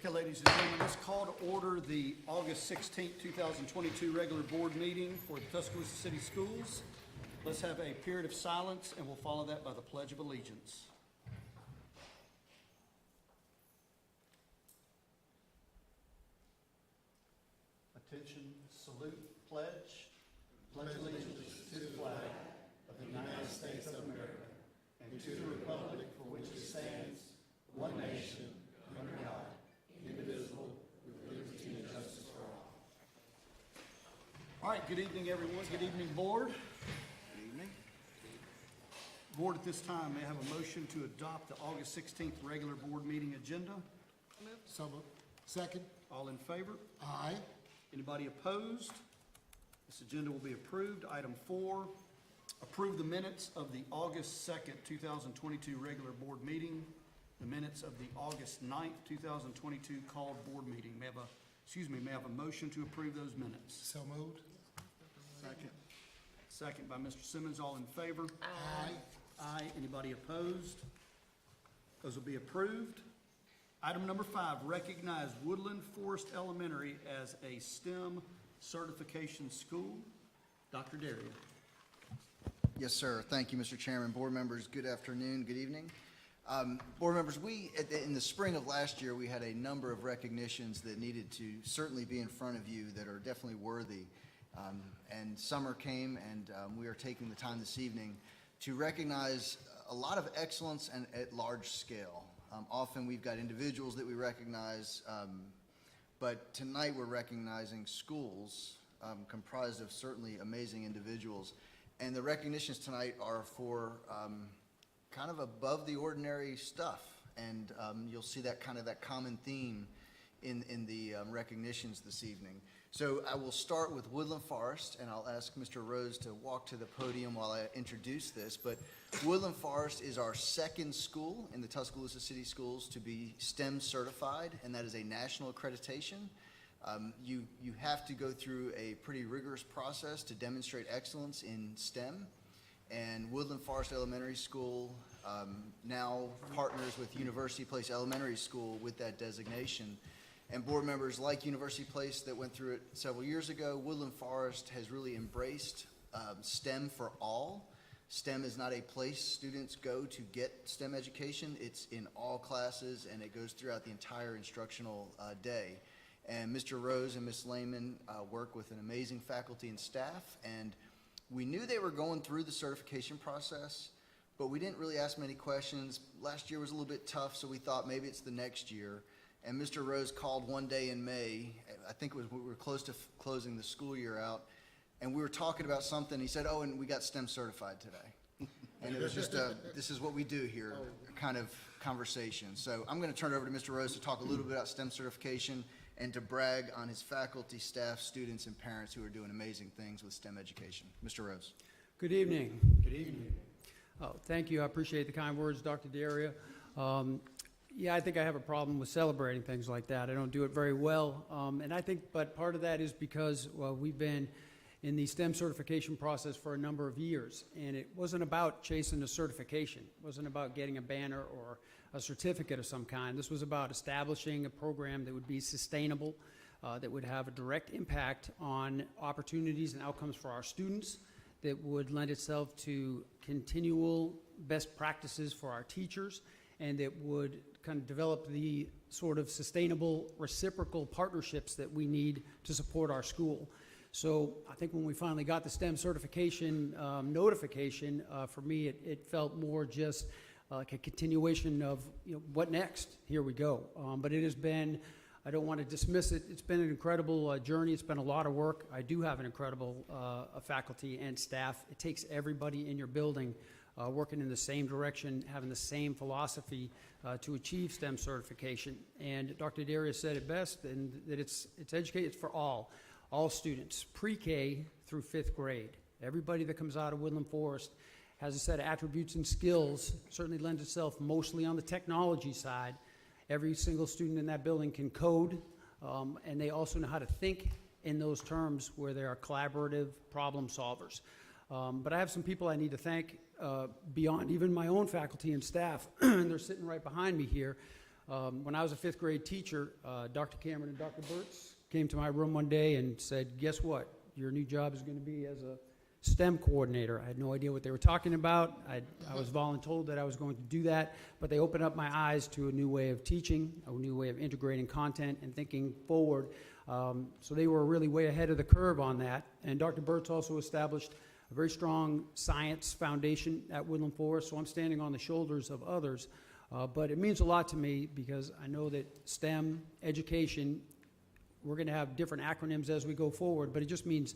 Okay, ladies and gentlemen, let's call to order the August 16th, 2022 regular board meeting for the Tuscaloosa City Schools. Let's have a period of silence, and we'll follow that by the Pledge of Allegiance. Attention, salute, pledge. Pledge allegiance to the flag of the United States of America and to the republic for which it stands, one nation, under God, indivisible, with liberty and justice for all. All right, good evening, everyone. Good evening, board. Good evening. Board, at this time, may I have a motion to adopt the August 16th regular board meeting agenda? So moved. Second. All in favor? Aye. Anybody opposed? This agenda will be approved. Item 4, approve the minutes of the August 2nd, 2022 regular board meeting, the minutes of the August 9th, 2022 called board meeting. May I have a motion to approve those minutes? So moved. Second. Second by Mr. Simmons. All in favor? Aye. Aye. Anybody opposed? Those will be approved. Item number 5, recognize Woodland Forest Elementary as a STEM certification school. Dr. Daria. Yes, sir. Thank you, Mr. Chairman. Board members, good afternoon, good evening. Board members, in the spring of last year, we had a number of recognitions that needed to certainly be in front of you that are definitely worthy. And summer came, and we are taking the time this evening to recognize a lot of excellence and at large scale. Often we've got individuals that we recognize, but tonight we're recognizing schools comprised of certainly amazing individuals. And the recognitions tonight are for kind of above the ordinary stuff. And you'll see that common theme in the recognitions this evening. So I will start with Woodland Forest, and I'll ask Mr. Rose to walk to the podium while I introduce this. But Woodland Forest is our second school in the Tuscaloosa City Schools to be STEM certified, and that is a national accreditation. You have to go through a pretty rigorous process to demonstrate excellence in STEM, and Woodland Forest Elementary School now partners with University Place Elementary School with that designation. And board members, like University Place that went through it several years ago, Woodland Forest has really embraced STEM for all. STEM is not a place students go to get STEM education. It's in all classes, and it goes throughout the entire instructional day. And Mr. Rose and Ms. Lehman work with an amazing faculty and staff, and we knew they were going through the certification process, but we didn't really ask many questions. Last year was a little bit tough, so we thought maybe it's the next year. And Mr. Rose called one day in May, I think it was we were close to closing the school year out, and we were talking about something. He said, oh, and we got STEM certified today. And it was just this is what we do here, kind of conversation. So I'm going to turn it over to Mr. Rose to talk a little bit about STEM certification and to brag on his faculty, staff, students, and parents who are doing amazing things with STEM education. Mr. Rose. Good evening. Good evening. Oh, thank you. I appreciate the kind words, Dr. Daria. Yeah, I think I have a problem with celebrating things like that. I don't do it very well. And I think, but part of that is because, well, we've been in the STEM certification process for a number of years. And it wasn't about chasing a certification. It wasn't about getting a banner or a certificate of some kind. This was about establishing a program that would be sustainable, that would have a direct impact on opportunities and outcomes for our students, that would lend itself to continual best practices for our teachers, and that would kind of develop the sort of sustainable reciprocal partnerships that we need to support our school. So I think when we finally got the STEM certification notification, for me it felt more just like a continuation of, what next? Here we go. But it has been, I don't want to dismiss it, it's been an incredible journey. It's been a lot of work. I do have an incredible faculty and staff. It takes everybody in your building working in the same direction, having the same philosophy to achieve STEM certification. And Dr. Daria said it best, and that it's educated for all students, pre-K through 5th grade. Everybody that comes out of Woodland Forest has a set of attributes and skills, certainly lends itself mostly on the technology side. Every single student in that building can code, and they also know how to think in those terms where they are collaborative problem solvers. But I have some people I need to thank beyond even my own faculty and staff, and they're sitting right behind me here. When I was a fifth grade teacher, Dr. Cameron and Dr. Burtz came to my room one day and said, guess what? Your new job is going to be as a STEM coordinator. I had no idea what they were talking about. I was voluntold that I was going to do that, but they opened up my eyes to a new way of teaching, a new way of integrating content and thinking forward. So they were really way ahead of the curve on that. And Dr. Burtz also established a very strong science foundation at Woodland Forest, so I'm standing on the shoulders of others. But it means a lot to me because I know that STEM education, we're going to have different acronyms as we go forward, but it just means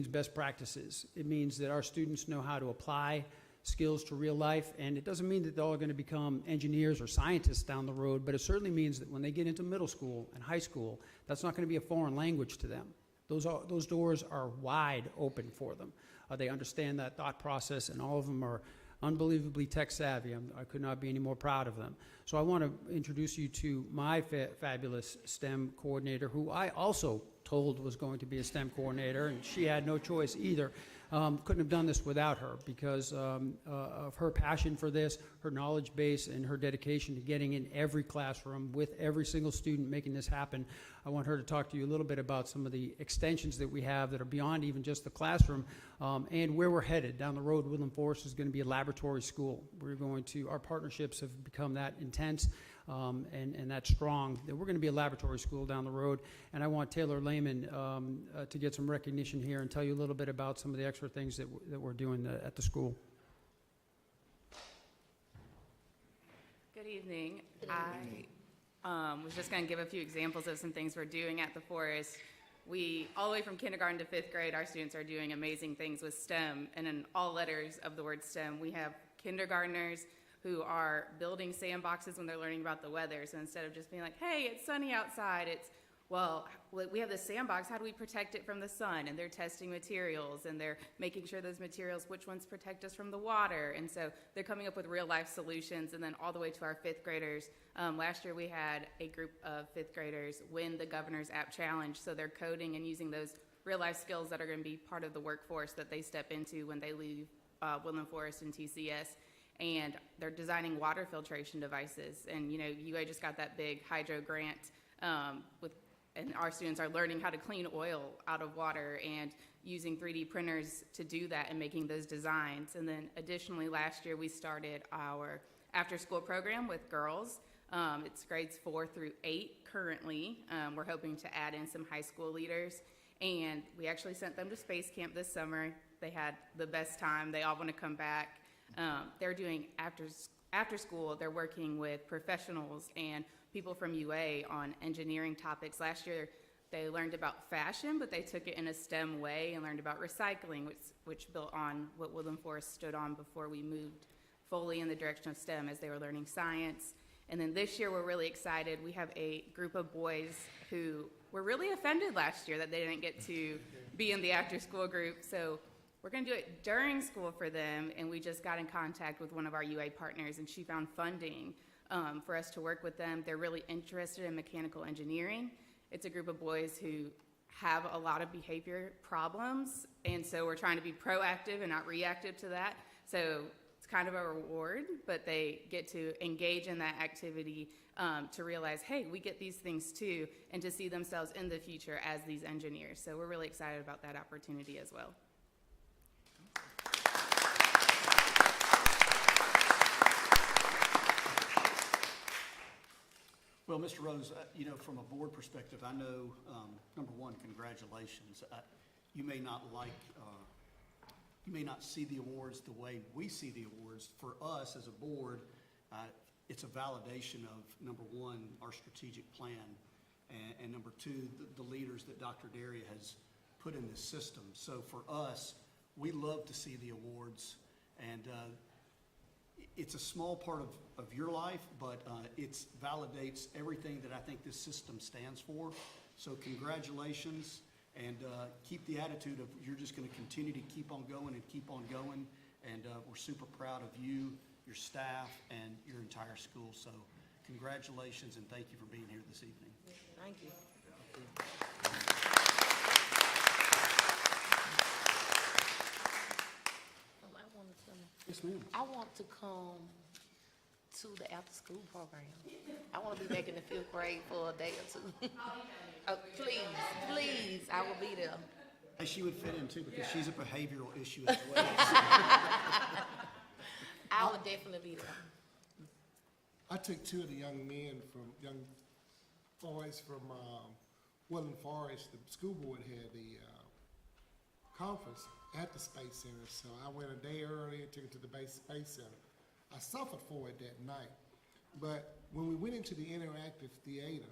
best practices. It means that our students know how to apply skills to real life, and it doesn't mean that they're all going to become engineers or scientists down the road, but it certainly means that when they get into middle school and high school, that's not going to be a foreign language to them. Those doors are wide open for them. They understand that thought process, and all of them are unbelievably tech savvy. I could not be any more proud of them. So I want to introduce you to my fabulous STEM coordinator, who I also told was going to be a STEM coordinator, and she had no choice either. Couldn't have done this without her because of her passion for this, her knowledge base, and her dedication to getting in every classroom with every single student making this happen. I want her to talk to you a little bit about some of the extensions that we have that are beyond even just the classroom and where we're headed. Down the road, Woodland Forest is going to be a laboratory school. Our partnerships have become that intense and that strong that we're going to be a laboratory school down the road. And I want Taylor Lehman to get some recognition here and tell you a little bit about some of the extra things that we're doing at the school. Good evening. I was just going to give a few examples of some things we're doing at the Forest. All the way from kindergarten to fifth grade, our students are doing amazing things with STEM, and in all letters of the word STEM, we have kindergartners who are building sandboxes when they're learning about the weather. So instead of just being like, hey, it's sunny outside, it's, well, we have this sandbox, how do we protect it from the sun? And they're testing materials, and they're making sure those materials, which ones protect us from the water. And so they're coming up with real life solutions. And then all the way to our fifth graders. Last year we had a group of fifth graders win the Governor's App Challenge. So they're coding and using those real life skills that are going to be part of the workforce that they step into when they leave Woodland Forest and TCS. And they're designing water filtration devices. And, you know, UA just got that big hydro grant and our students are learning how to clean oil out of water and using 3D printers to do that and making those designs. And then additionally, last year we started our after-school program with girls. It's grades 4 through 8 currently. We're hoping to add in some high school leaders. And we actually sent them to space camp this summer. They had the best time. They all want to come back. They're doing after school, they're working with professionals and people from UA on engineering topics. Last year, they learned about fashion, but they took it in a STEM way and learned about recycling, which built on what Woodland Forest stood on before we moved fully in the direction of STEM as they were learning science. And then this year, we're really excited. We have a group of boys who were really offended last year that they didn't get to be in the after-school group. So we're going to do it during school for them, and we just got in contact with one of our UA partners, and she found funding for us to work with them. They're really interested in mechanical engineering. It's a group of boys who have a lot of behavior problems, and so we're trying to be proactive and not reactive to that. So it's kind of a reward, but they get to engage in that activity to realize, hey, we get these things too, and to see themselves in the future as these engineers. So we're really excited about that opportunity as well. Well, Mr. Rose, you know, from a board perspective, I know, number one, congratulations. You may not you may not see the awards the way we see the awards. For us as a board, it's a validation of, number one, our strategic plan, and number two, the leaders that Dr. Daria has put in this system. So for us, we love to see the awards, and it's a small part of your life, but it validates everything that I think this system stands for. So congratulations, and keep the attitude of you're just going to continue to keep on going and keep on going. And we're super proud of you, your staff, and your entire school. So congratulations, and thank you for being here this evening. Thank you. Yes, ma'am. I want to come to the after-school program. I want to be back in the 5th grade for a day or two. Oh, please, I will be there. Hey, she would fit in too because she's a behavioral issue as well. I will definitely be there. I took two of the young boys from Woodland Forest. The school board had the conference at the Space Center, so I went a day early and took it to the Space Center. I suffered for it that night, but when we went into the interactive theater,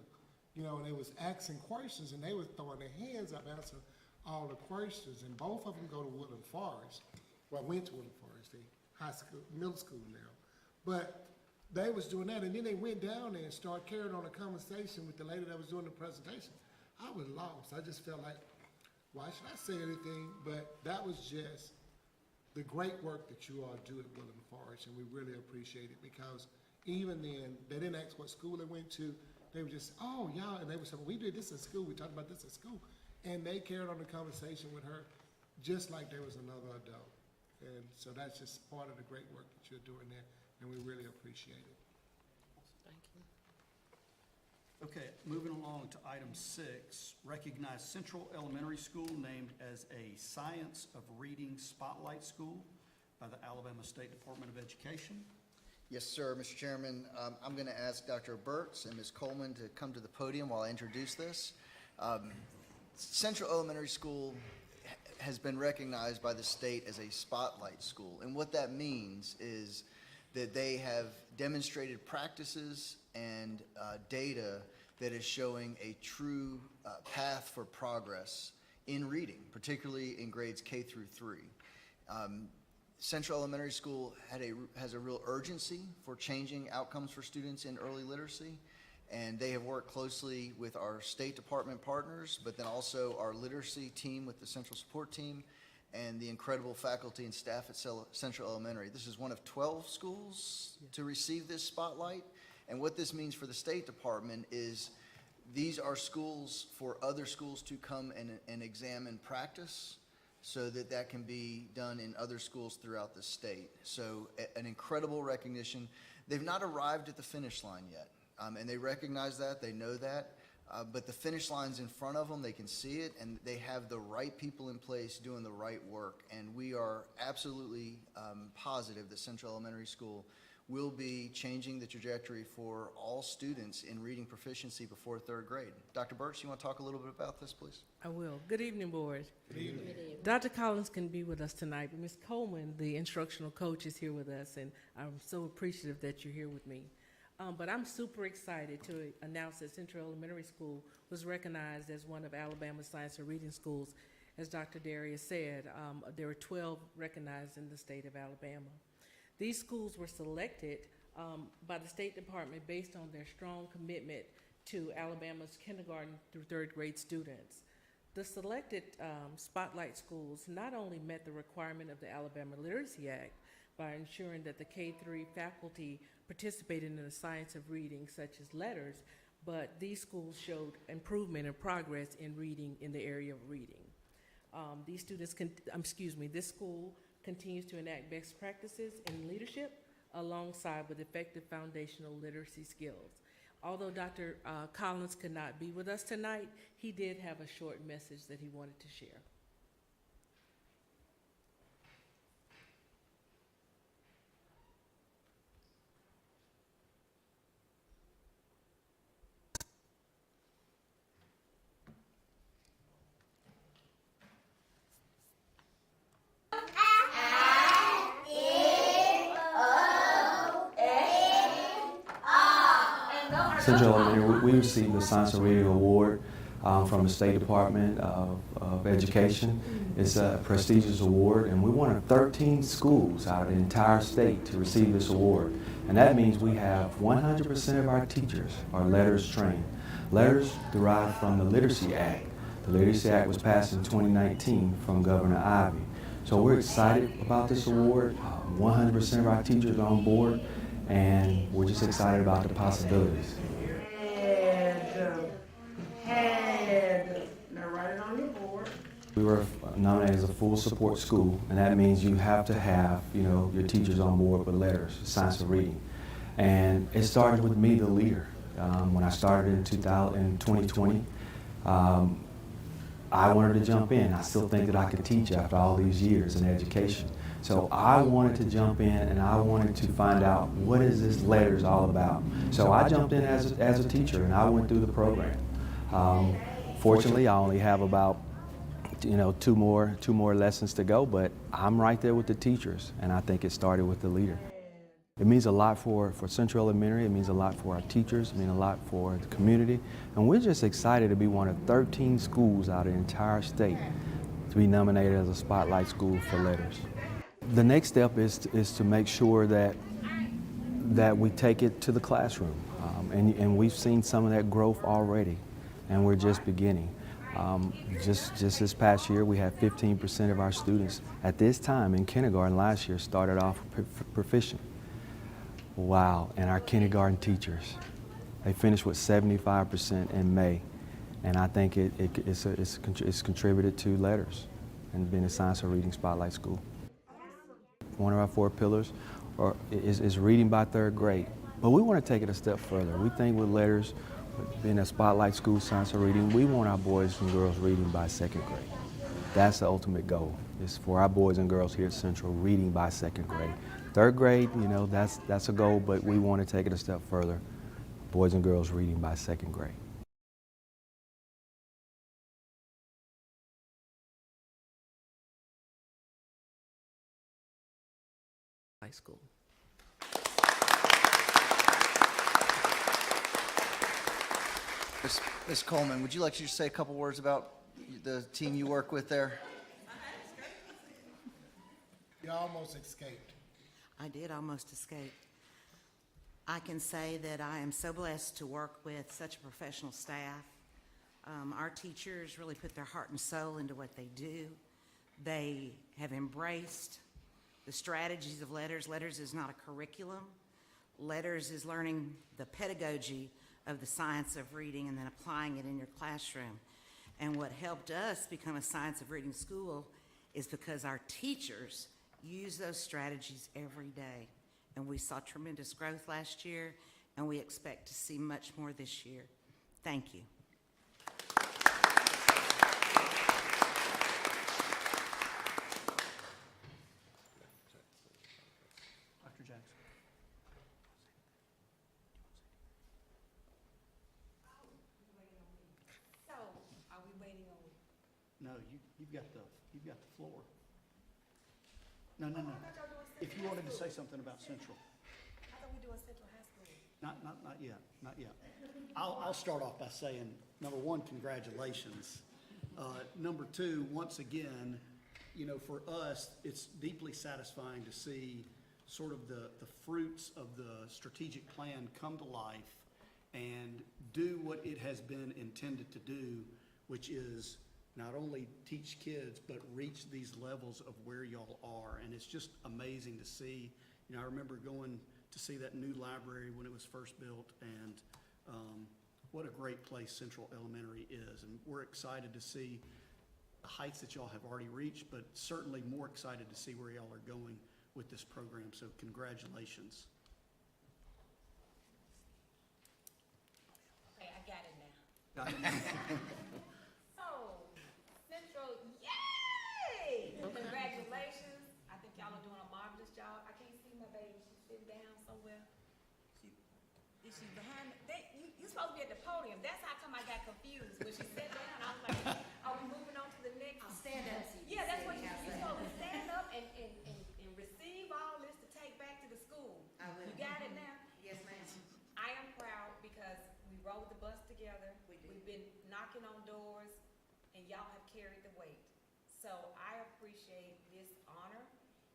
you know, and they was asking questions, and they was throwing their hands up answering all the questions, and both of them go to Woodland Forest. Well, went to Woodland Forest, they middle school now, but they was doing that, and then they went down there and started carrying on a conversation with the lady that was doing the presentation. I was lost. I just felt like, why should I say anything? But that was just the great work that you all do at Woodland Forest, and we really appreciate it, because even then, they didn't ask what school they went to. They were just, oh, y'all, and they were saying, we did this at school, we talked about this at school. And they carried on the conversation with her just like there was another adult. And so that's just part of the great work that you're doing there, and we really appreciate it. Thank you. Okay, moving along to item 6, recognize Central Elementary School named as a Science of Reading Spotlight School by the Alabama State Department of Education. Yes, sir, Mr. Chairman. I'm going to ask Dr. Burtz and Ms. Coleman to come to the podium while I introduce this. Central Elementary School has been recognized by the state as a spotlight school, and what that means is that they have demonstrated practices and data that is showing a true path for progress in reading, particularly in grades K through 3. Central Elementary School has a real urgency for changing outcomes for students in early literacy, and they have worked closely with our State Department partners, but then also our literacy team with the Central Support Team and the incredible faculty and staff at Central Elementary. This is one of 12 schools to receive this spotlight, and what this means for the State Department is these are schools for other schools to come and examine practice, so that can be done in other schools throughout the state. So an incredible recognition. They've not arrived at the finish line yet, and they recognize that, they know that, but the finish line's in front of them, they can see it, and they have the right people in place doing the right work. And we are absolutely positive that Central Elementary School will be changing the trajectory for all students in reading proficiency before 3rd grade. Dr. Burtz, you want to talk a little bit about this, please? I will. Good evening, board. Good evening. Dr. Collins can be with us tonight, but Ms. Coleman, the instructional coach, is here with us, and I'm so appreciative that you're here with me. But I'm super excited to announce that Central Elementary School was recognized as one of Alabama's science and reading schools. As Dr. Darius said, there are 12 recognized in the state of Alabama. These schools were selected by the State Department based on their strong commitment to Alabama's kindergarten through 3rd grade students. The selected spotlight schools not only met the requirement of the Alabama Literacy Act by ensuring that the K-3 faculty participated in the science of reading, such as letters, but these schools showed improvement and progress in reading in the area of reading. This school continues to enact best practices in leadership alongside with effective foundational literacy skills. Although Dr. Collins could not be with us tonight, he did have a short message that he wanted to share. Central Elementary, we received the Science of Reading Award from the State Department of Education. It's a prestigious award, and we're one of 13 schools out of the entire state to receive this award. And that means we have 100% of our teachers are letters trained. Letters derived from the Literacy Act. The Literacy Act was passed in 2019 from Governor Ivey. So we're excited about this award. 100% of our teachers are on board, and we're just excited about the possibilities. Now write it on your board. We were nominated as a full support school, and that means you have to have, your teachers on board with letters, science of reading. And it started with me, the leader. When I started in 2020, I wanted to jump in. I still think that I could teach after all these years in education. So I wanted to jump in and I wanted to find out what is this letters all about. So I jumped in as a teacher and I went through the program. Fortunately, I only have about two more lessons to go, but I'm right there with the teachers, and I think it started with the leader. It means a lot for Central Elementary. It means a lot for our teachers. It means a lot for the community, and we're just excited to be one of 13 schools out of the entire state to be nominated as a Spotlight School for letters. The next step is to make sure that we take it to the classroom, and we've seen some of that growth already, and we're just beginning. Just this past year, we had 15% of our students at this time in kindergarten last year started off proficient. Wow, and our kindergarten teachers, they finished with 75% in May, and I think it's contributed to letters and being a Science of Reading Spotlight School. One of our 4 pillars is reading by 3rd grade, but we want to take it a step further. We think with letters, being a Spotlight School, Science of Reading, we want our boys and girls reading by 2nd grade. That's the ultimate goal, is for our boys and girls here at Central reading by 2nd grade. 3rd grade, that's a goal, but we want to take it a step further. Boys and girls reading by 2nd grade. High school. Ms. Coleman, would you like to say a couple words about the team you work with there? You almost escaped. I did almost escape. I can say that I am so blessed to work with such a professional staff. Our teachers really put their heart and soul into what they do. They have embraced the strategies of letters. Letters is not a curriculum. Letters is learning the pedagogy of the science of reading and then applying it in your classroom. And what helped us become a Science of Reading school is because our teachers use those strategies every day. And we saw tremendous growth last year, and we expect to see much more this year. Thank you. Dr. Jackson. So, are we waiting on? No, you've got the floor. No. If you wanted to say something about Central. I thought we were doing Central High School. Not yet. I'll start off by saying, number one, congratulations. Number two, once again, for us, it's deeply satisfying to see sort of the fruits of the strategic plan come to life and do what it has been intended to do, which is not only teach kids, but reach these levels of where y'all are. And it's just amazing to see. I remember going to see that new library when it was first built, and what a great place Central Elementary is. And we're excited to see the heights that y'all have already reached, but certainly more excited to see where y'all are going with this program. So congratulations. Okay, I got it now. So, Central, yay! Congratulations. I think y'all are doing a marvelous job. I can't see my baby. She's sitting down somewhere. Is she behind? You're supposed to be at the podium. That's how come I got confused. When she sat down, I was like, are we moving on to the next? I'll stand up so you Yeah, can that's see what me you're outside. supposed to stand up and receive all this to take back to the school. I will. You got it now? Yes, ma'am. I am proud because we rode the bus together. We did. We've been knocking on doors, and y'all have carried the weight. So I appreciate this honor,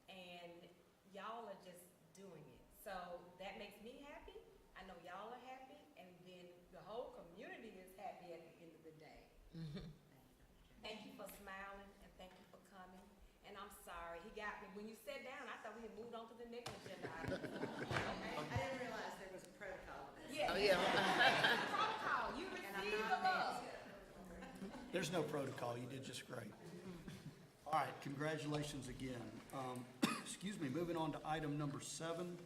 and y'all are just doing it. So that makes me happy. I know y'all are happy, and then the whole community is happy at the end of the day. Thank you for smiling, and thank you for coming. And I'm sorry, he got me. When you sat down, I thought we had moved on to the next agenda item. Okay? I didn't realize there was a protocol. Yeah. Oh, yeah. Protocol, you received the love. There's no protocol. You did just great. All right, congratulations again. Excuse me, moving on to item number 7,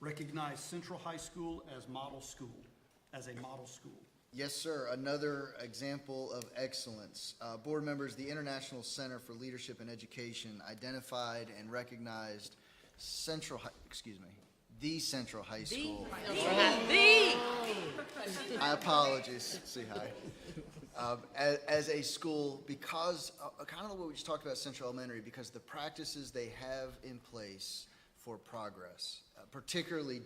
recognize Central High School as a model school. Yes, sir. Another example of excellence. Board members, the International Center for Leadership and Education identified and recognized the Central High School. I apologize. Say hi. As a school, because kind of what we just talked about Central Elementary, because the practices they have in place for progress, particularly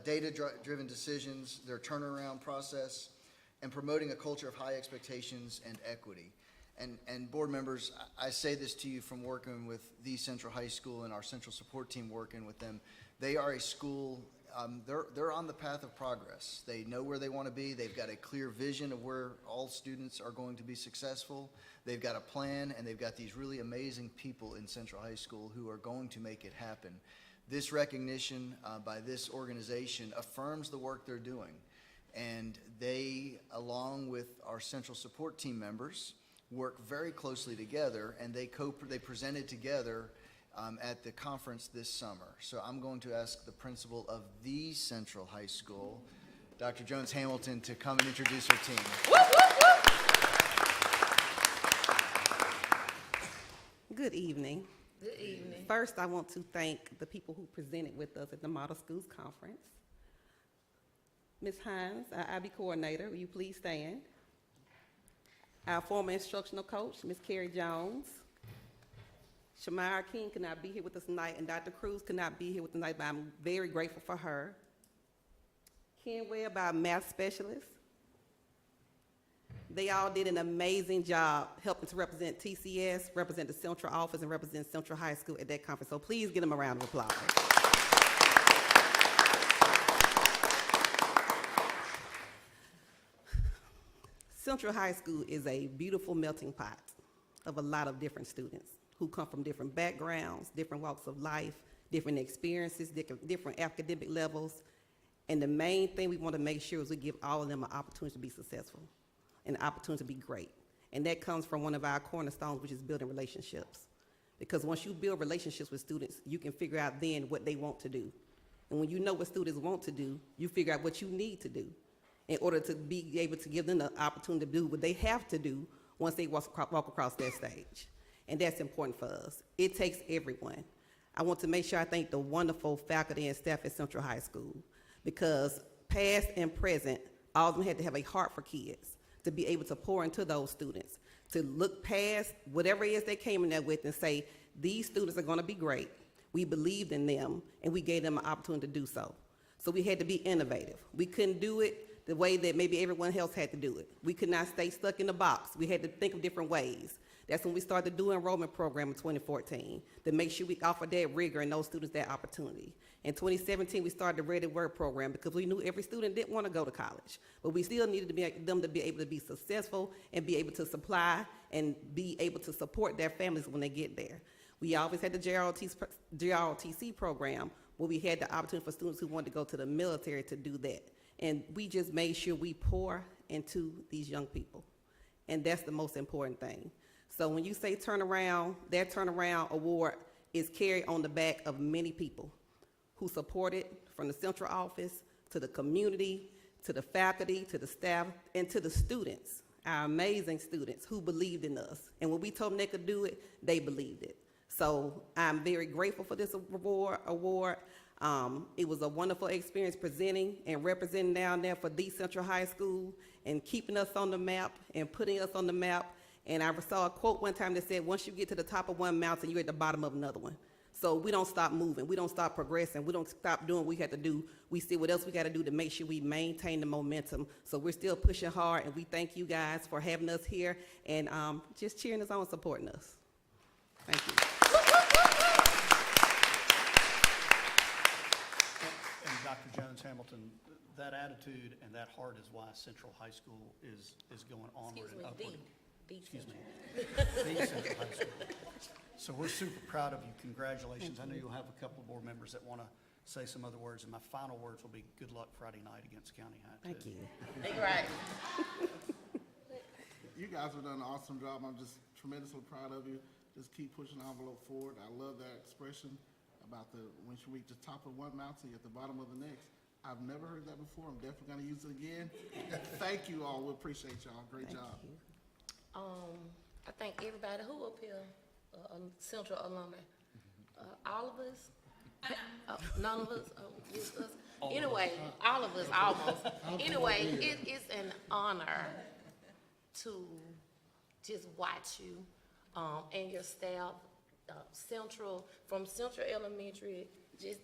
data-driven decisions, their turnaround process, and promoting a culture of high expectations and equity. And board members, I say this to you from working with the Central High School and our central support team working with them. They are a school, they're on the path of progress. They know where they want to be. They've got a clear vision of where all students are going to be successful. They've got a plan, and they've got these really amazing people in Central High School who are going to make it happen. This recognition by this organization affirms the work they're doing. And they, along with our central support team members, work very closely together, and they presented together at the conference this summer. So I'm going to ask the principal of the Central High School, Dr. Jones Hamilton, to come and introduce her team. Good evening. Good evening. First, I want to thank the people who presented with us at the Model Schools Conference. Ms. Hines, our IB coordinator, will you please stand? Our former instructional coach, Ms. Carrie Jones. Shamira King could not be here with us tonight, and Dr. Cruz could not be here with us tonight, but I'm very grateful for her. Ken Webb, our math specialist. They all did an amazing job helping to represent TCS, represent the central office, and represent Central High School at that conference. So please give them a round of applause. Central High School is a beautiful melting pot of a lot of different students who come from different backgrounds, different walks of life, different experiences, different academic levels. And the main thing we want to make sure is we give all of them an opportunity to be successful, an opportunity to be great. And that comes from one of our cornerstones, which is building relationships. Because once you build relationships with students, you can figure out then what they want to do. And when you know what students want to do, you figure out what you need to do in order to be able to give them the opportunity to do what they have to do once they walk across that stage. And that's important for us. It takes everyone. I want to make sure I thank the wonderful faculty and staff at Central High School, because past and present, all of them had to have a heart for kids, to be able to pour into those students, to look past whatever it is they came in there with and say, these students are going to be great. We believed in them, and we gave them an opportunity to do so. So we had to be innovative. We couldn't do it the way that maybe everyone else had to do it. We could not stay stuck in the box. We had to think of different ways. That's when we started the dual enrollment program in 2014, to make sure we offered that rigor and those students that opportunity. In 2017, we started the Ready Word program because we knew every student didn't want to go to college, but we still needed them to be able to be successful and be able to supply and be able to support their families when they get there. We always had the JROTC program, where we had the opportunity for students who wanted to go to the military to do that. And we just made sure we pour into these young people. And that's the most important thing. So when you say turnaround, that turnaround award is carried on the back of many people who support it, from the central office to the community, to the faculty, to the staff, and to the students, our amazing students who believed in us. And when we told them they could do it, they believed it. So I'm very grateful for this award. It was a wonderful experience presenting and representing down there for the Central High School and keeping us on the map and putting us on the map. And I saw a quote one time that said, once you get to the top of one mountain, you're at the bottom of another one. So we don't stop moving. We don't stop progressing. We don't stop doing what we have to do. We see what else we got to do to make sure we maintain the momentum. So we're still pushing hard, and we thank you guys for having us here and just cheering us on and supporting us. Thank you. And Dr. Jones Hamilton, that attitude and that heart is why Central High School is going onward and upward. Excuse me. The Central High School. So we're super proud of you. Congratulations. I know you'll have a couple of board members that want to say some other words, and my final words will be good luck Friday night against County High. Thank you. You're right. You guys have done an awesome job. I'm just tremendously proud of you. Just keep pushing the envelope forward. I love that expression. about when you reach the top of one mountain, you're at the bottom of the next. I've never heard that before. I'm definitely gonna use it again. Thank you all. We appreciate y'all. Great job. I thank everybody who up here, Central alumni, all of us, none of us, just us. Anyway, all of us, almost. Anyway, it is an honor to just watch you, and your staff, from Central Elementary, just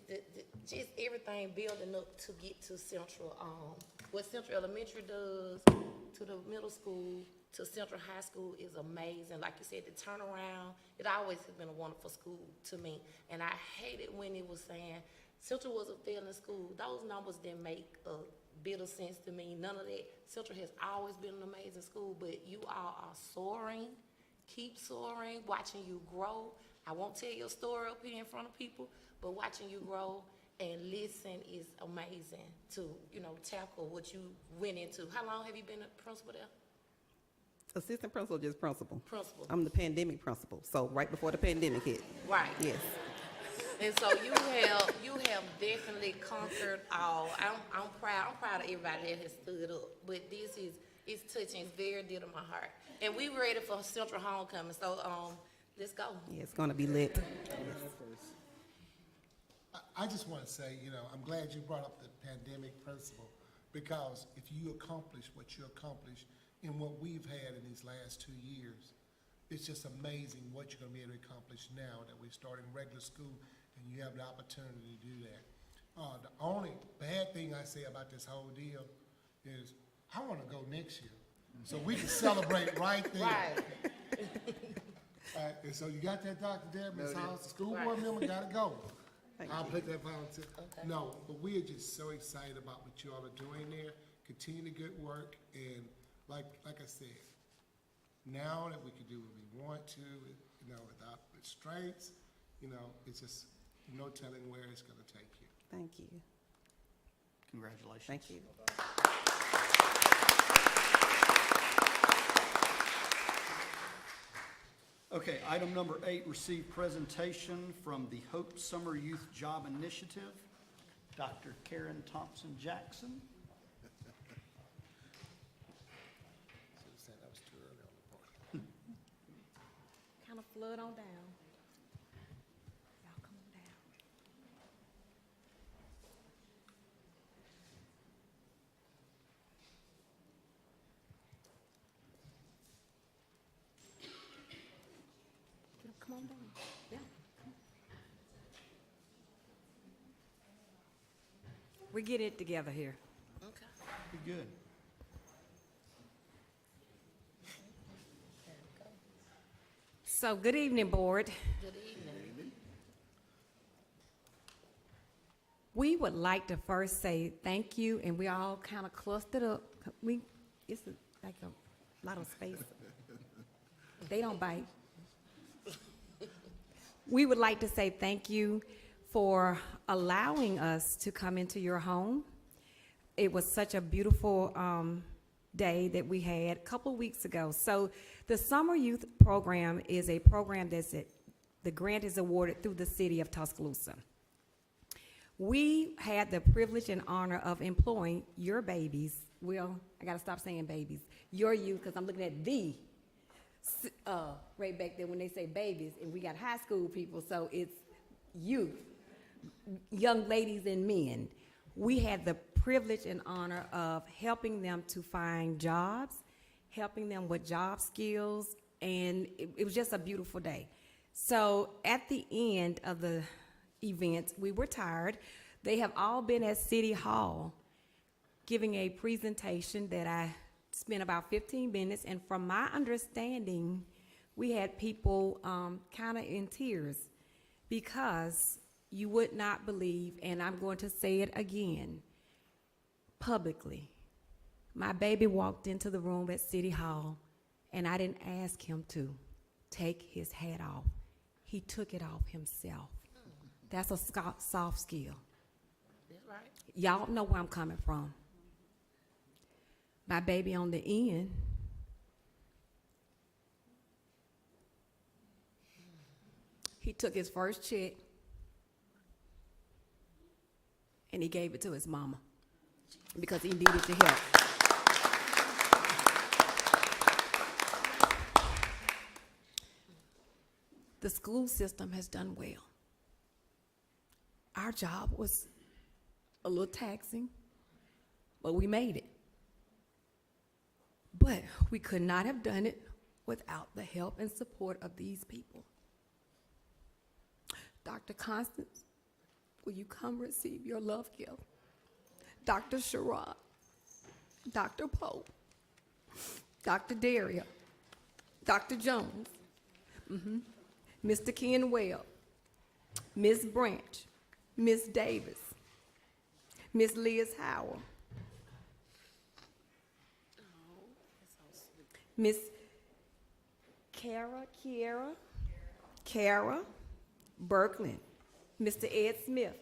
everything building up to get to Central. What Central Elementary does to the middle school to Central High School is amazing. Like you said, the turnaround, it always has been a wonderful school to me. And I hated when it was saying Central was a failing school. Those numbers didn't make a bit of sense to me, none of that. Central has always been an amazing school, but you all are soaring, keep soaring, watching you grow. I won't tell your story up here in front of people, but watching you grow and listen is amazing to, tackle what you went into. How long have you been a principal there? Assistant principal, just principal. Principal. I'm the pandemic principal, so right before the pandemic hit. Right. Yes. And so you have definitely conquered all. I'm proud of everybody that has stood up. But it's touching, it's very dear to my heart. And we ready for Central Homecoming, so let's go. Yeah, it's gonna be lit. I just want to say, I'm glad you brought up the pandemic principle, because if you accomplish what you accomplished in what we've had in these last 2 years, it's just amazing what you're going to be able to accomplish now that we're starting regular school and you have the opportunity to do that. The only bad thing I say about this whole deal is I want to go next year, so we can celebrate right there. Right. And so you got that, Dr. Deb, Ms. House, the school Right. board member, got to go. Thank I'll you. put that volunteer. Okay. No, but we are just so excited about what you all are doing there. Continue the good work, and like I said, now that we can do what we want to, without restraints, it's just no telling where it's going to take you. Thank you. Congratulations. Thank you. Okay, item number 8, receive presentation from the Hope Summer Youth Job Initiative. Dr. Karen Thompson Jackson. That was too early on the part. Kind of flood on down. Y'all come on down. Come on down. Yeah. We get it together here. Okay. Be good. So, good evening, board. Good evening. We would like to first say thank you, and we all kind of clustered up. It's like a lot of space. They don't bite. We would like to say thank you for allowing us to come into your home. It was such a beautiful day that we had a couple weeks ago. So the Summer Youth Program is a program the grant is awarded through the city of Tuscaloosa. We had the privilege and honor of employing your babies. Well, I gotta stop saying babies. Your youth, because I'm looking at the right back there when they say babies, and we got high school people, so it's youth, young ladies and men. We had the privilege and honor of helping them to find jobs, helping them with job skills, and it was just a beautiful day. So at the end of the event, we were tired. They have all been at City Hall giving a presentation that I spent about 15 minutes, and from my understanding, we had people kind of in tears because you would not believe, and I'm going to say it again publicly. My baby walked into the room at City Hall, and I didn't ask him to take his hat off. He took it off himself. That's a soft skill. That's right. Y'all know where I'm coming from. My baby on the end, he took his first check and he gave it to his mama because he needed the help. The school system has done well. Our job was a little taxing, but we made it. But we could not have done it without the help and support of these people. Dr. Constance, will you come receive your love gift? Dr. Sherrod, Dr. Pope, Dr. Daria, Dr. Jones, Mr. Ken Webb, Ms. Branch, Ms. Davis, Ms. Liz Howell, Ms. Kara Berkland, Mr. Ed Smith.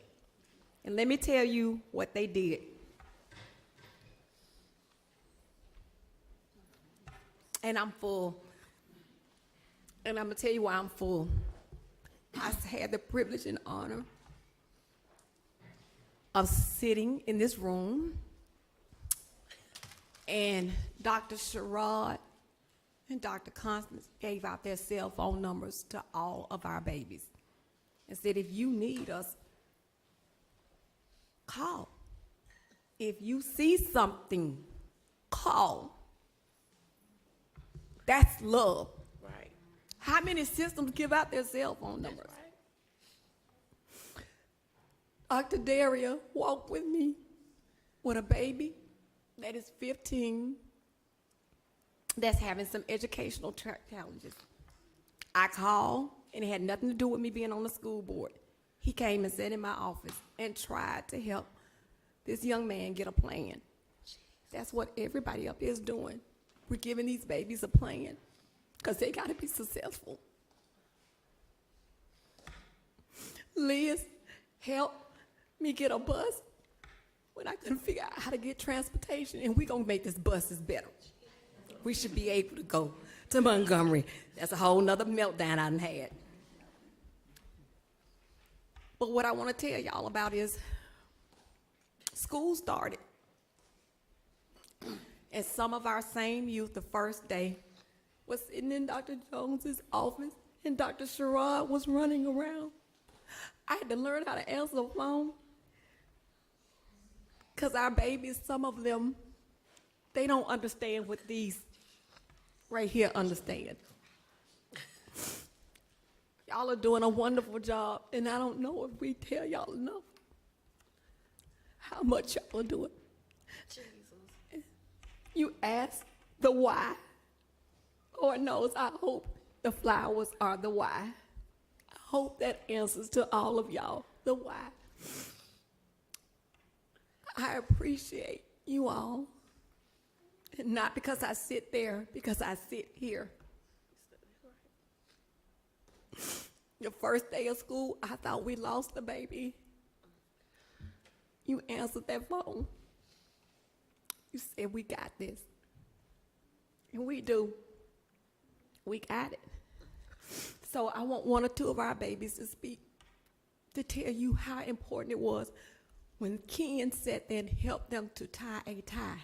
And let me tell you what they did. And I'm full. And I'm gonna tell you why I'm full. I had the privilege and honor of sitting in this room, and Dr. Sherrod and Dr. Constance gave out their cell phone numbers to all of our babies and said, if you need us, call. If you see something, call. That's love. Right. How many systems give out their cell phone numbers? Dr. Daria walked with me with a baby that is 15 that's having some educational challenges. I called, and it had nothing to do with me being on the school board. He came and sat in my office and tried to help this young man get a plan. That's what everybody up here is doing. We're giving these babies a plan because they got to be successful. Liz helped me get a bus when I couldn't figure out how to get transportation, and we're going to make this buses better. We should be able to go to Montgomery. That's a whole nother meltdown I done had. But what I want to tell y'all about is school started. And some of our same youth the first day was sitting in Dr. Jones's office, and Dr. Sherrod was running around. I had to learn how to answer the phone because our babies, some of them, they don't understand what these right here understand. Y'all are doing a wonderful job, and I don't know if we tell y'all enough how much y'all are doing. Jesus. You ask the why. Lord knows, I hope the flowers are the why. I hope that answers to all of y'all the why. I appreciate you all. And not because I sit there, because I sit here. The first day of school, I thought we lost the baby. You answered that phone. You said, we got this. And we do. We got it. So I want one or two of our babies to speak, to tell you how important it was when Ken sat there and helped them to tie a tie.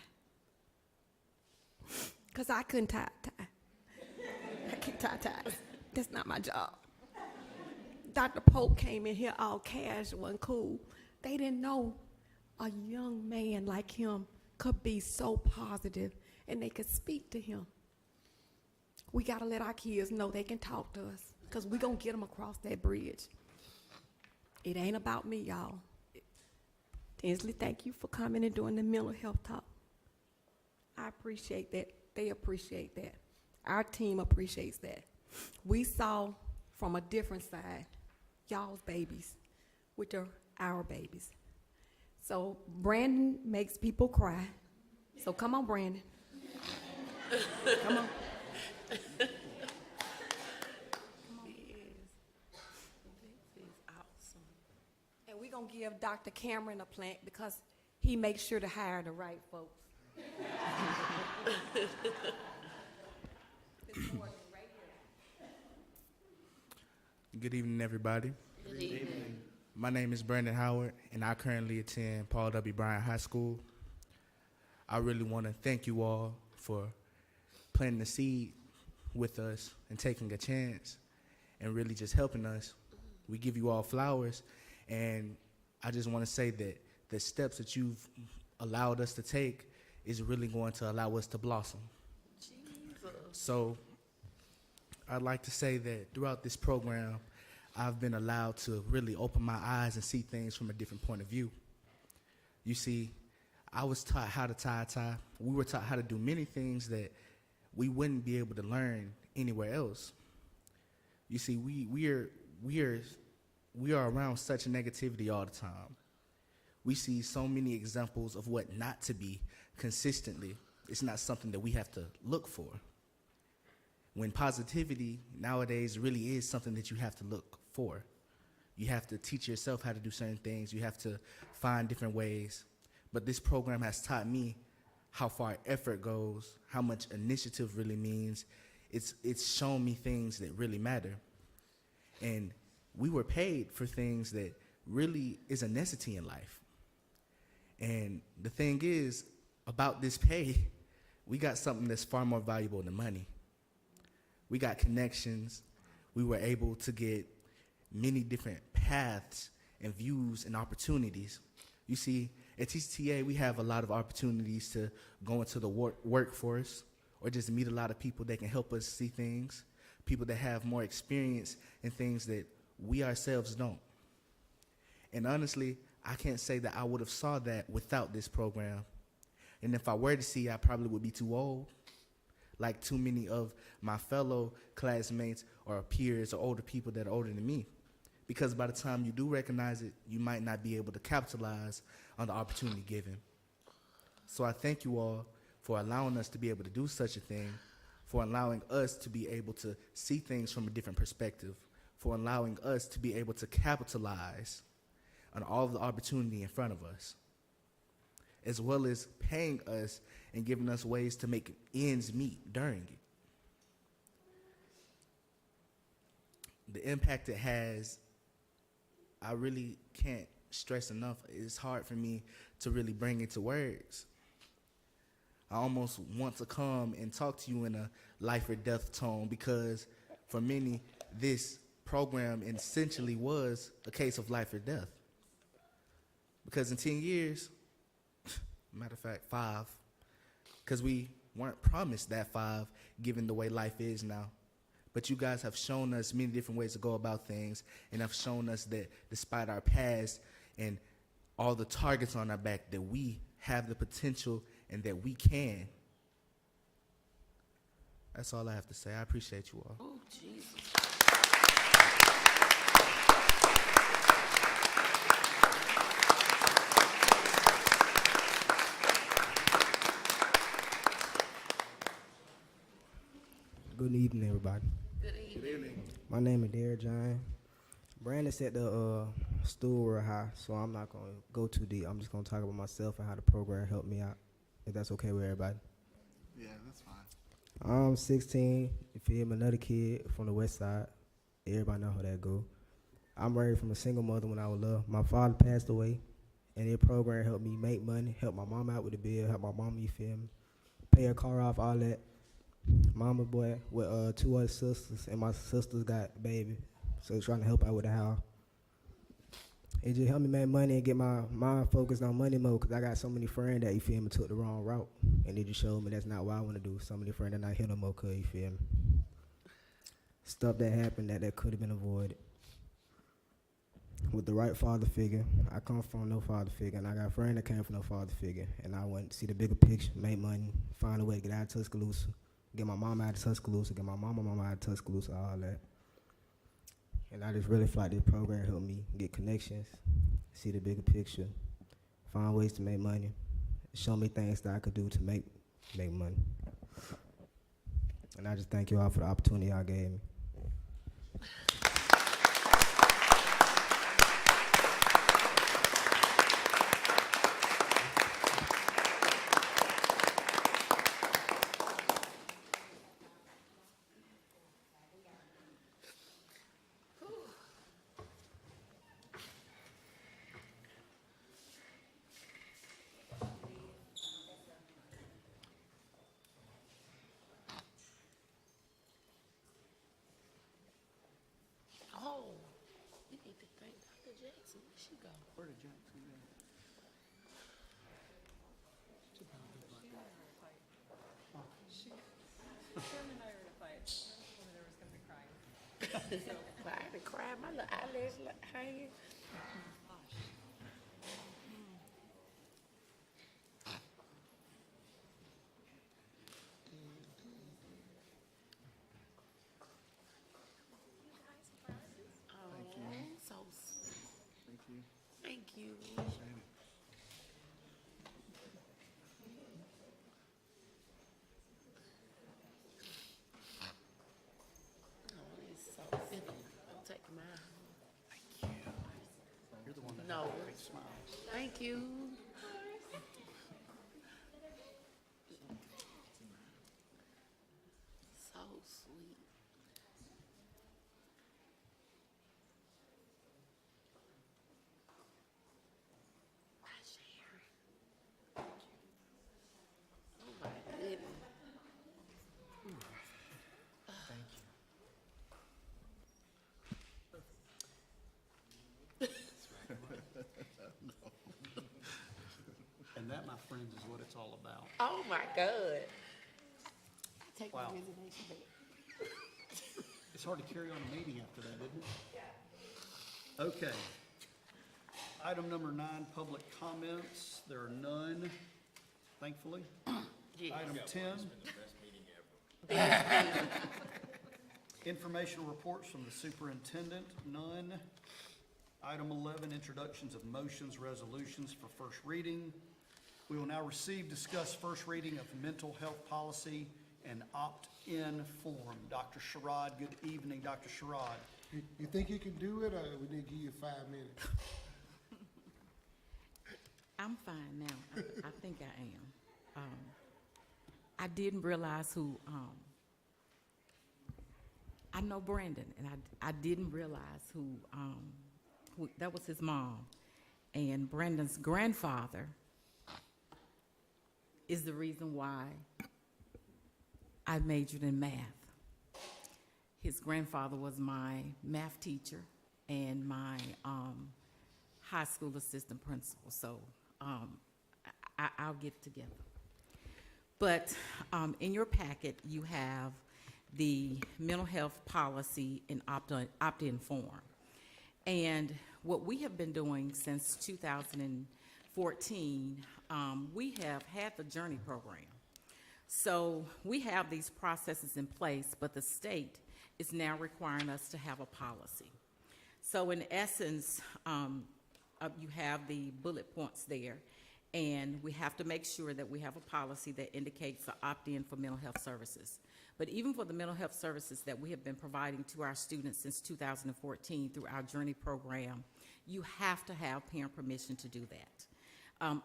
Because I couldn't tie a tie. I can't tie ties. That's not my job. Dr. Pope came in here all casual and cool. They didn't know a young man like him could be so positive and they could speak to him. We got to let our kids know they can talk to us because we're going to get them across that bridge. It ain't about me, y'all. Tinsley, thank you for coming and doing the mental health talk. I appreciate that. They appreciate that. Our team appreciates that. We saw from a different side y'all's babies, which are our babies. So Brandon makes people cry. So come on, Brandon. Come on. This is awesome. And we're going to give Dr. Cameron a plant because he makes sure to hire the right folks. Good evening, everybody. Good evening. My name is Brandon Howard, and I currently attend Paul W. Bryant High School. I really want to thank you all for planting the seed with us and taking a chance and really just helping us. We give you all flowers, and I just want to say that the steps that you've allowed us to take is really going to allow us to blossom. So I'd like to say that throughout this program, I've been allowed to really open my eyes and see things from a different point of view. You see, I was taught how to tie a tie. We were taught how to do many things that we wouldn't be able to learn anywhere else. You see, we are around such negativity all the time. We see so many examples of what not to be consistently. It's not something that we have to look for. When positivity nowadays really is something that you have to look for. You have to teach yourself how to do certain things. You have to find different ways. But this program has taught me how far effort goes, how much initiative really means. It's shown me things that really matter. And we were paid for things that really is a necessity in life. And the thing is, about this pay, we got something that's far more valuable than money. We got connections. We were able to get many different paths and views and opportunities. You see, at TCTA, we have a lot of opportunities to go into the workforce or just meet a lot of people that can help us see things, people that have more experience in things that we ourselves don't. And honestly, I can't say that I would have saw that without this program. And if I were to see, I probably would be too old, like too many of my fellow classmates or peers or older people that are older than me. Because by the time you do recognize it, you might not be able to capitalize on the opportunity given. So I thank you all for allowing us to be able to do such a thing, for allowing us to be able to see things from a different perspective, for allowing us to be able to capitalize on all of the opportunity in front of us, as well as paying us and giving us ways to make ends meet during it. The impact it has, I really can't stress enough. It's hard for me to really bring it to words. I almost want to come and talk to you in a life or death tone, because for many, this program essentially was a case of life or death. Because in 10 years, matter of fact, 5, because we weren't promised that 5 given the way life is now. But you guys have shown us many different ways to go about things, and have shown us that despite our past and all the targets on our back, that we have the potential and that we can. That's all I have to say. I appreciate you all. Oh, Jesus. Good evening, everybody. Good evening. My name is Derek John. Brandon said the stool were high, so I'm not going to go too deep. I'm just going to talk about myself and how the program helped me out, if that's okay with everybody. Yeah, that's fine. I'm 16, you feel me, another kid from the west side. Everybody know how that go. I'm raised from a single mother when I was little. My father passed away, and their program helped me make money, help my mom out with the bill, help my mom, you feel me, pay her car off, all that. Mama boy with 2 other sisters, and my sisters got a baby, so trying to help out with the house. It just helped me make money and get my mind focused on money mode, because I got so many friends that, you feel me, took the wrong route, and it just showed me that's not what I want to do. So many friends that not here no more, cause you feel me. Stuff that happened that could have been avoided. With the right father figure, I come from no father figure, and I got a friend that came from no father figure, and I went to see the bigger picture, make money, find a way to get out of Tuscaloosa, get my mom out of Tuscaloosa, get my mama out of Tuscaloosa, all that. And I just really feel like this program helped me get connections, see the bigger picture, find ways to make money, show me things that I could do to make money. And I just thank you all for the opportunity y'all gave me. Dr. Jackson, where'd she go? Where did Jackson go? Well, I done cried, my little eyelash hanging. Oh, so sweet. Thank you. Oh, it's so sweet. I'm taking mine home. You're the one that No. had a great smile. Thank you. So sweet. I share. Oh my goodness. And that, my friends, is what it's all about. Oh my God. I take my Wow. resignation back. It's hard to carry on a meeting after that, isn't it? Okay. Item number 9, public comments. There are none, thankfully. Yes. Item 10. Informational reports from the superintendent, none. Item 11, introductions of motions, resolutions for first reading. We will now receive, discuss first reading of mental health policy and opt-in form. Dr. Sherrod, good evening, Dr. Sherrod. You think you can do it, or we need to give you 5 minutes? I'm fine now. I think I am. I didn't realize who, I know Brandon, and I didn't realize who that was his mom. And Brandon's grandfather is the reason why I majored in math. His grandfather was my math teacher and my high school assistant principal, so I'll get it together. But in your packet, you have the mental health policy and opt-in form. And what we have been doing since 2014, we have had the Journey program. So we have these processes in place, but the state is now requiring us to have a policy. So in essence, you have the bullet points there, and we have to make sure that we have a policy that indicates the opt-in for mental health services. But even for the mental health services that we have been providing to our students since 2014 through our Journey program, you have to have parent permission to do that.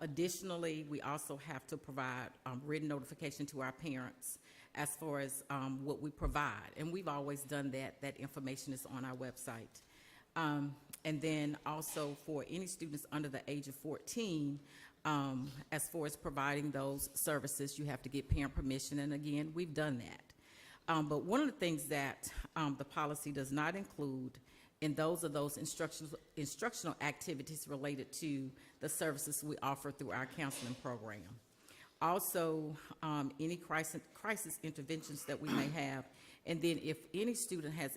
Additionally, we also have to provide written notification to our parents as far as what we provide. And we've always done that. That information is on our website. And then also for any students under the age of 14, as far as providing those services, you have to get parent permission. And again, we've done that. But one of the things that the policy does not include in those instructional activities related to the services we offer through our counseling program. Also, any crisis interventions that we may have, and then if any student has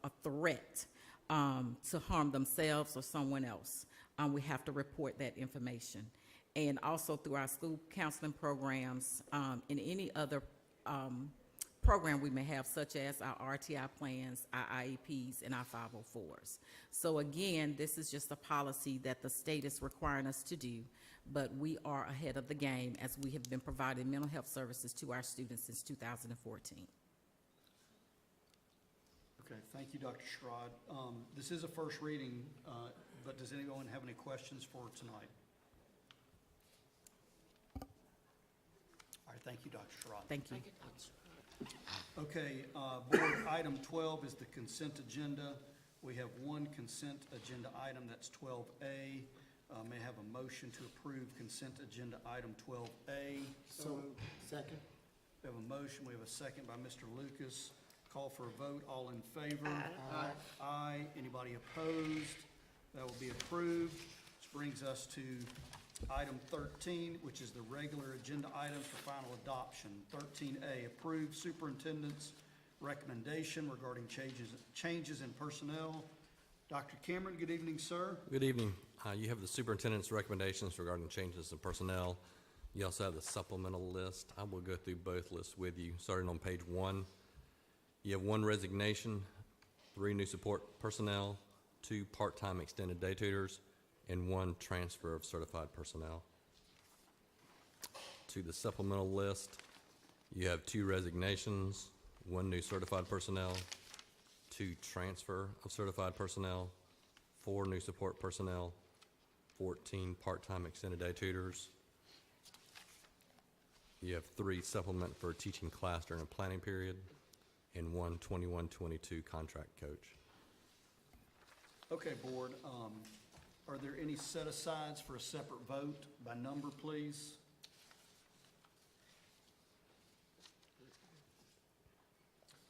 a threat to harm themselves or someone else, we have to report that information. And also through our school counseling programs and any other program we may have, such as our RTI plans, our IEPs, and our 504s. So again, this is just a policy that the state is requiring us to do, but we are ahead of the game as we have been providing mental health services to our students since 2014. Okay, thank you, Dr. Sherrod. This is a first reading, but does anyone have any questions for tonight? All right, thank you, Dr. Sherrod. Thank you. Thank you, Dr. Sherrod. Okay, board, item 12 is the consent agenda. We have one consent agenda item, that's 12A. May I have a motion to approve consent agenda item 12A? So, second? We have a motion, we have a second by Mr. Lucas. Call for a vote, all in favor? Aye. Aye. Anybody opposed? That will be approved. Which brings us to item 13, which is the regular agenda items for final adoption. 13A, approve superintendent's recommendation regarding changes in personnel. Dr. Cameron, good evening, sir. Good evening. You have the superintendent's recommendations regarding changes in personnel. You also have the supplemental list. I will go through both lists with you. Starting on page 1, you have 1 resignation, 3 new support personnel, 2 part-time extended day tutors, and 1 transfer of certified personnel. To the supplemental list, you have 2 resignations, 1 new certified personnel, 2 transfer of certified personnel, 4 new support personnel, 14 part-time extended day tutors. You have 3 supplement for a teaching class during a planning period, and 1 21-22 contract coach. Okay, board, are there any set-asides for a separate vote by number, please?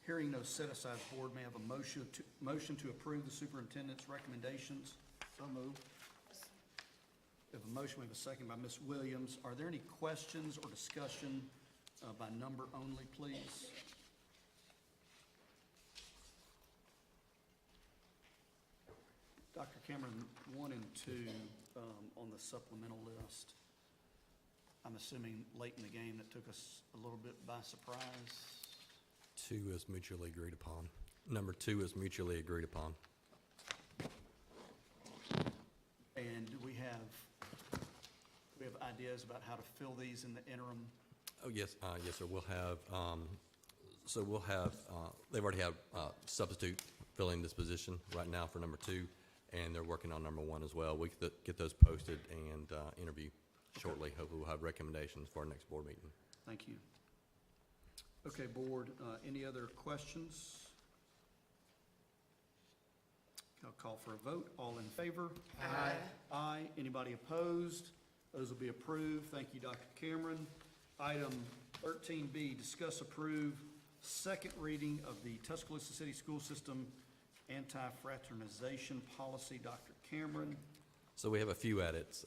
Hearing no set-asides, board may have a motion to approve the superintendent's recommendations. So moved. We have a motion, we have a second by Ms. Williams. Are there any questions or discussion by number only, please? Dr. Cameron, 1 and 2 on the supplemental list. I'm assuming late in the game that took us a little bit by surprise. 2 is mutually agreed upon. Number 2 is mutually agreed upon. And do we have ideas about how to fill these in the interim? Oh, yes, yes, sir. We'll have, they've already have substitute filling this position right now for number 2, and they're working on number 1 as well. We could get those posted and interview shortly. Hopefully we'll have recommendations for our next board meeting. Thank you. Okay, board, any other questions? I'll call for a vote. All in favor? Aye. Aye. Anybody opposed? Those will be approved. Thank you, Dr. Cameron. Item 13B, discuss approve second reading of the Tuscaloosa City School System Anti-Fractionalization Policy. Dr. Cameron. So we have a few edits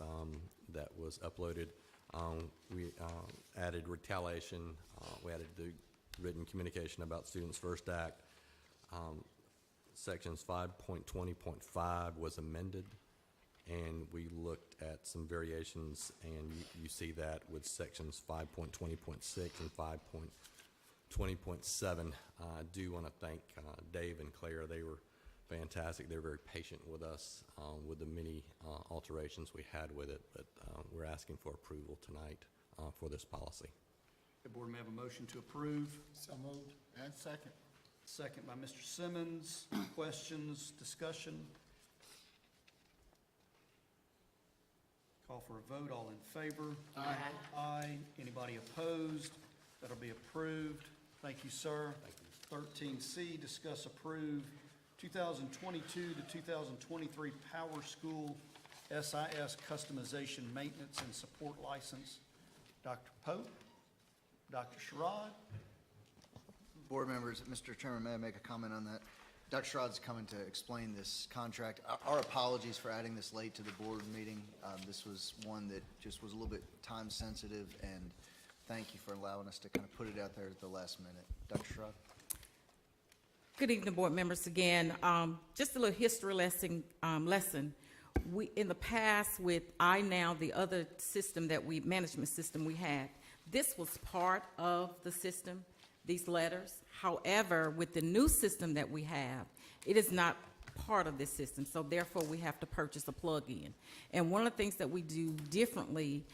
that was uploaded. We added retaliation. We added the written communication about Students First Act. Sections 5.20.5 was amended, and we looked at some variations, and you see that with sections 5.20.6 and 5.20.7. I do want to thank Dave and Claire. They were fantastic. They were very patient with us with the many alterations we had with it, but we're asking for approval tonight for this policy. The board may have a motion to approve. So moved. And second. Second by Mr. Simmons. Questions, discussion? Call for a vote. All in favor? Aye. Aye. Anybody opposed? That'll be approved. Thank you, sir. Thank you. 13C, discuss approve 2022 to 2023 Power School SIS customization maintenance and support license. Dr. Pope, Dr. Sherrod. Board members, Mr. Chairman, may I make a comment on that? Dr. Schrod's coming to explain this contract. Our apologies for adding this late to the board meeting. This was one that just was a little bit time sensitive, and thank you for allowing us to kind of put it out there at the last minute. Dr. Sherrod? Good evening, board members. Again, just a little history lesson. We, in the past, with iNow, the other system that management system we had, this was part of the system, these letters. However, with the new system that we have, it is not part of this system, so therefore we have to purchase a plug-in. And one of the things that we do differently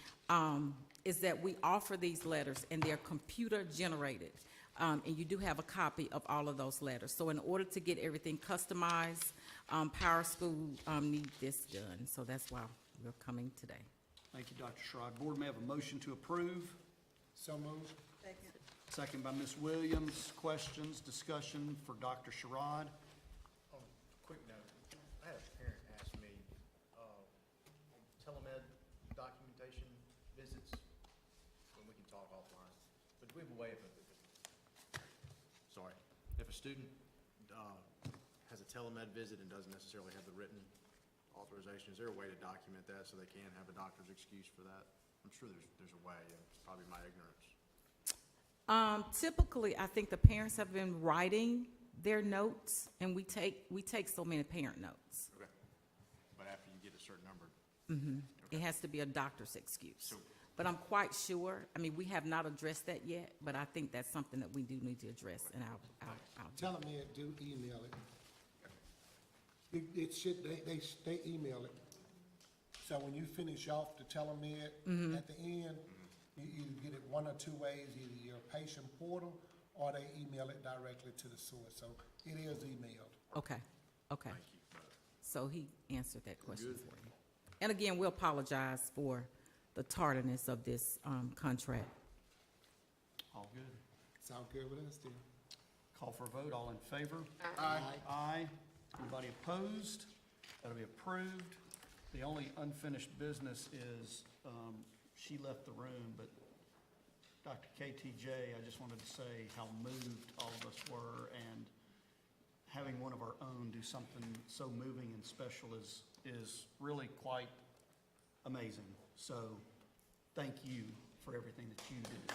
is that we offer these letters, and they're computer generated. And you do have a copy of all of those letters. So in order to get everything customized, Power School need this done. So that's why we're coming today. Thank you, Dr. Sherrod. Board may have a motion to approve. So moved. Second by Ms. Williams. Questions, discussion for Dr. Sherrod? Quick note, I had a parent ask me, telemed documentation visits, when we can talk offline, but do we have a way of, if a student has a telemed visit and doesn't necessarily have the written authorization, is there a way to document that so they can have a doctor's excuse for that? I'm sure there's a way, and it's probably my ignorance. Typically, I think the parents have been writing their notes, and we take so many parent notes. Okay. But after you get a certain number, It has to be a doctor's excuse. So- But I'm quite sure, I mean, we have not addressed that yet, but I think that's something that we do need to address, and I'll Tell them it, do email it. It should, they email it. So when you finish off the telemed, at the end, you either get it one or two ways, either your patient portal or they email it directly to the source. So it is emailed. Okay. So he answered that question for you. And again, we apologize for the tardiness of this contract. All good. It's all good with us then. Call for a vote. All in favor? Aye. Aye. Anybody opposed? That'll be approved. The only unfinished business is, she left the room, but Dr. KTJ, I just wanted to say how moved all of us were, and having one of our own do something so moving and special is really quite amazing. So, thank you for everything that you do.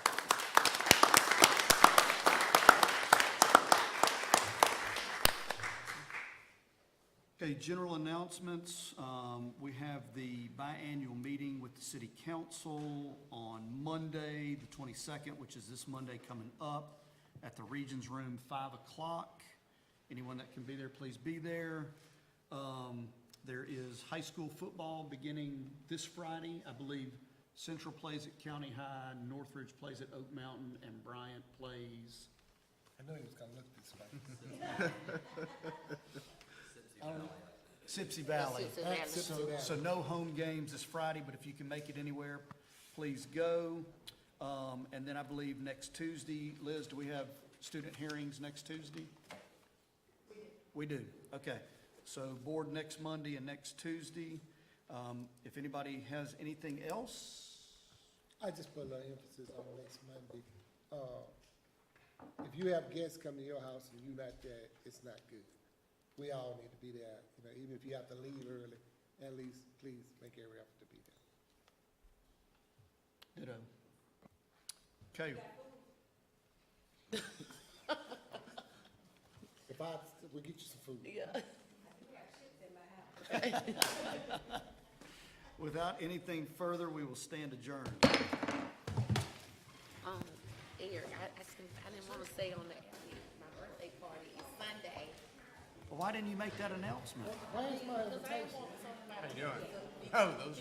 Okay, general announcements. We have the biannual meeting with the city council on Monday, the 22nd, which is this Monday coming up, at the Regions Room, 5 o'clock. Anyone that can be there, please be there. There is high school football beginning this Friday. I believe Central plays at County High, Northridge plays at Oak Mountain, and Bryant plays. I know he was gonna look this way. Sipsey Valley. Sipsey Valley. Sipsey Valley. So no home games this Friday, but if you can make it anywhere, please go. And then I believe next Tuesday, Liz, do we have student hearings next Tuesday? We do, okay. So board next Monday and next Tuesday. If anybody has anything else? I just put a little emphasis on next Monday. If you have guests come to your house and you're not there, it's not good. We all need to be there, even if you have to leave early, at least please make every effort to be there. Ditto. Okay, We'll get you some food. Yeah. without anything further, we will stand adjourned. Eric, I didn't want to say on my birthday party is Sunday. Well, why didn't you make that announcement? Where's my invitation? How you doing? Oh, those.